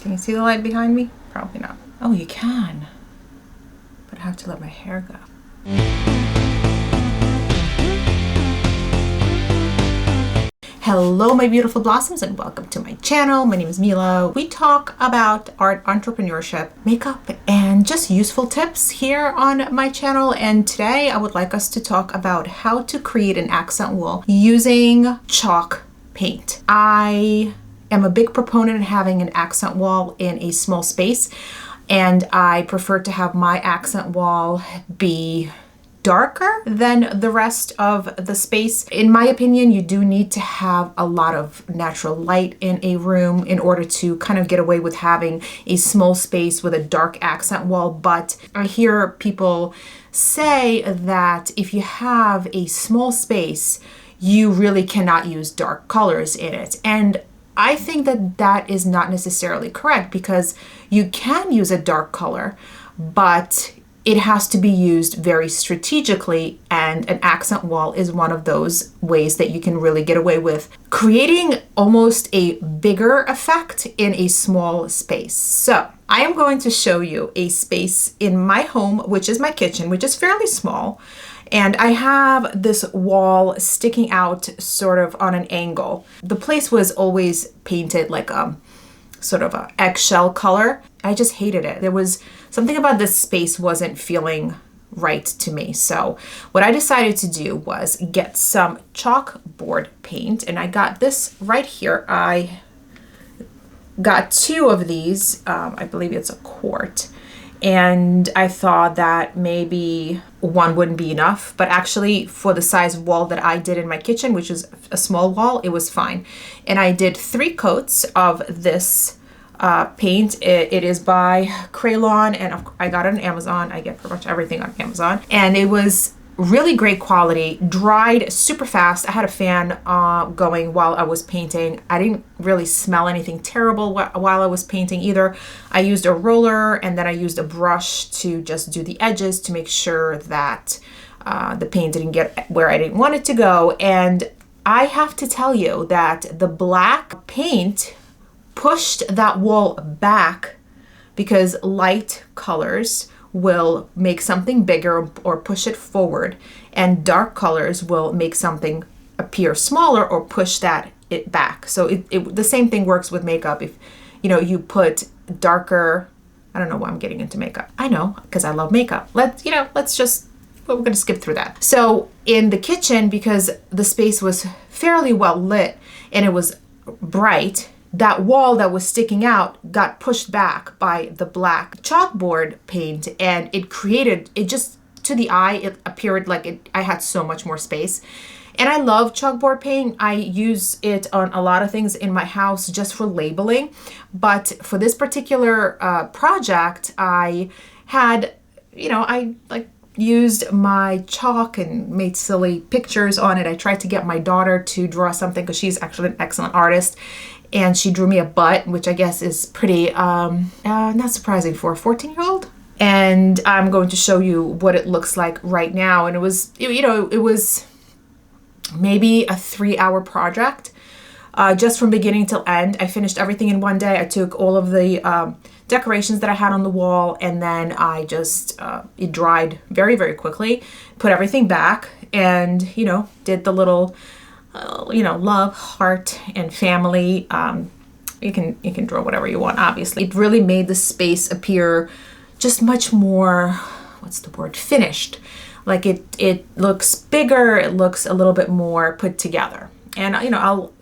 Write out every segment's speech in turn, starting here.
Can you see the light behind me? Probably not. Oh, you can. But I have to let my hair go. Hello, my beautiful blossoms, and welcome to my channel. My name is Mila. We talk about art, entrepreneurship, makeup, and just useful tips here on my channel. And today I would like us to talk about how to create an accent wall using chalk paint. I am a big proponent of having an accent wall in a small space, and I prefer to have my accent wall be darker than the rest of the space. In my opinion, you do need to have a lot of natural light in a room in order to kind of get away with having a small space with a dark accent wall. But I hear people say that if you have a small space, you really cannot use dark colors in it. And I think that that is not necessarily correct, because you can use a dark color, but it has to be used very strategically, and an accent wall is one of those ways that you can really get away with creating almost a bigger effect in a small space. So I am going to show you a space in my home, which is my kitchen, which is fairly small. And I have this wall sticking out sort of on an angle. The place was always painted like a sort of a eggshell color. I just hated it. There was something about this space wasn't feeling right to me. So what I decided to do was get some chalkboard paint, and I got this right here. I got two of these. I believe it's a quart. And I thought that maybe one wouldn't be enough, but actually for the size wall that I did in my kitchen, which is a small wall, it was fine. And I did 3 coats of this paint. It is by Krylon, and I got it on Amazon. I get pretty much everything on Amazon. And it was really great quality, dried super fast. I had a fan going while I was painting. I didn't really smell anything terrible while I was painting either. I used a roller, and then I used a brush to just do the edges to make sure that the paint didn't get where I didn't want it to go. And I have to tell you that the black paint pushed that wall back, because light colors will make something bigger or push it forward, and dark colors will make something appear smaller or push it back. So the same thing works with makeup. If you put darker, I don't know why I'm getting into makeup. I know, because I love makeup. We're gonna skip through that. So in the kitchen, because the space was fairly well lit and it was bright, that wall that was sticking out got pushed back by the black chalkboard paint, and it just, to the eye, it appeared like I had so much more space. And I love chalkboard paint. I use it on a lot of things in my house just for labeling. But for this particular project, I had, I used my chalk and made silly pictures on it. I tried to get my daughter to draw something, because she's actually an excellent artist. And she drew me a butt, which I guess is pretty not surprising for a 14-year-old. And I'm going to show you what it looks like right now. And it was maybe a 3-hour project, just from beginning till end. I finished everything in one day. I took all of the decorations that I had on the wall, and then I just it dried very, very quickly. Put everything back, and did the little love, heart, and family. You can draw whatever you want, obviously. It really made the space appear just much more, what's the word, finished. Like it looks bigger, it looks a little bit more put together. And I'll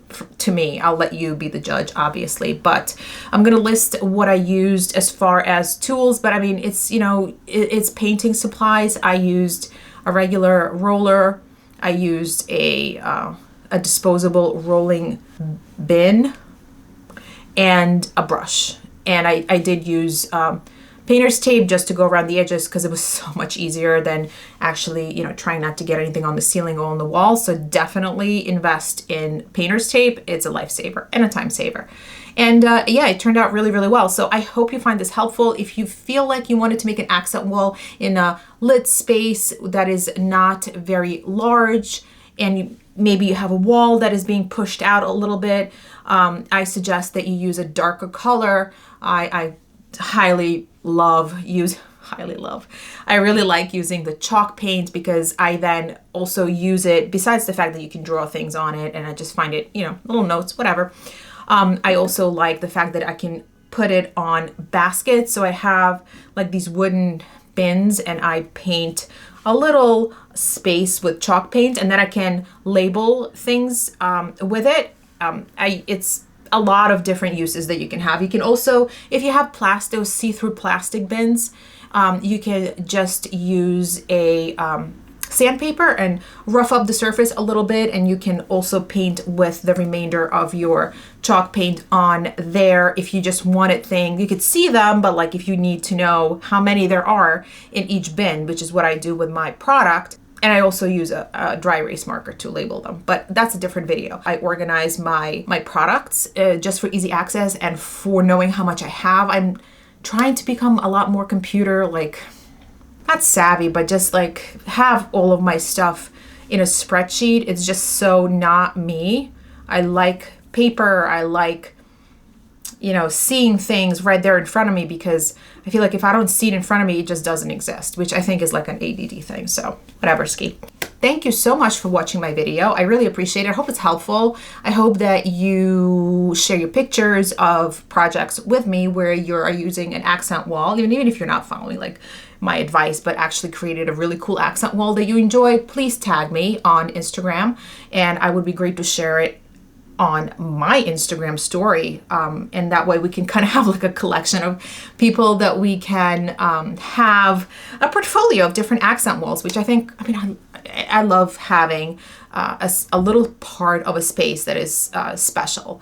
let you be the judge, obviously, but I'm gonna list what I used as far as tools. But I mean, it's painting supplies. I used a regular roller. I used a disposable rolling bin and a brush. And I did use painter's tape just to go around the edges, because it was so much easier than actually, trying not to get anything on the ceiling or on the wall. So definitely invest in painter's tape. It's a lifesaver and a time saver. And yeah, it turned out really, really well. So I hope you find this helpful. If you feel like you wanted to make an accent wall in a lit space that is not very large, and maybe you have a wall that is being pushed out a little bit, I suggest that you use a darker color. I highly love I really like using the chalk paint because I then also use it, besides the fact that you can draw things on it, and I just find it, little notes, whatever. I also like the fact that I can put it on baskets. So I have like these wooden bins and I paint a little space with chalk paint, and then I can label things with it. It's a lot of different uses that you can have. You can also, if you have those see-through plastic bins, you can just use a sandpaper and rough up the surface a little bit, and you can also paint with the remainder of your chalk paint on there. If you just wanted things, you could see them, but like if you need to know how many there are in each bin, which is what I do with my product. And I also use a dry erase marker to label them, but that's a different video. I organize my products just for easy access and for knowing how much I have. I'm trying to become a lot more computer, like, not savvy, but just like have all of my stuff in a spreadsheet. It's just so not me. I like paper. I like, seeing things right there in front of me, because I feel like if I don't see it in front of me, it just doesn't exist, which I think is like an ADD thing. So whatever, ski. Thank you so much for watching my video. I really appreciate it. I hope it's helpful. I hope that you share your pictures of projects with me where you're using an accent wall, even if you're not following like my advice, but actually created a really cool accent wall that you enjoy. Please tag me on Instagram, and I would be great to share it on my Instagram story. And that way we can kind of have like a collection of people that we can have a portfolio of different accent walls, which I love having a little part of a space that is special.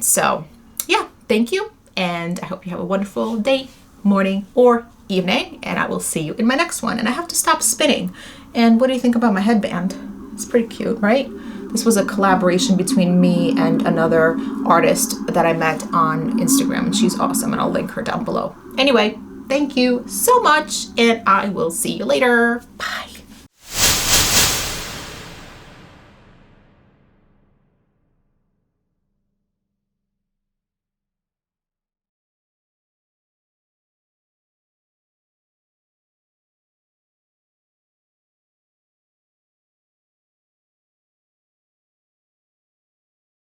So yeah, thank you. And I hope you have a wonderful day, morning, or evening, and I will see you in my next one. And I have to stop spinning. And what do you think about my headband? It's pretty cute, right? This was a collaboration between me and another artist that I met on Instagram, and she's awesome, and I'll link her down below. Anyway, thank you so much, and I will see you later.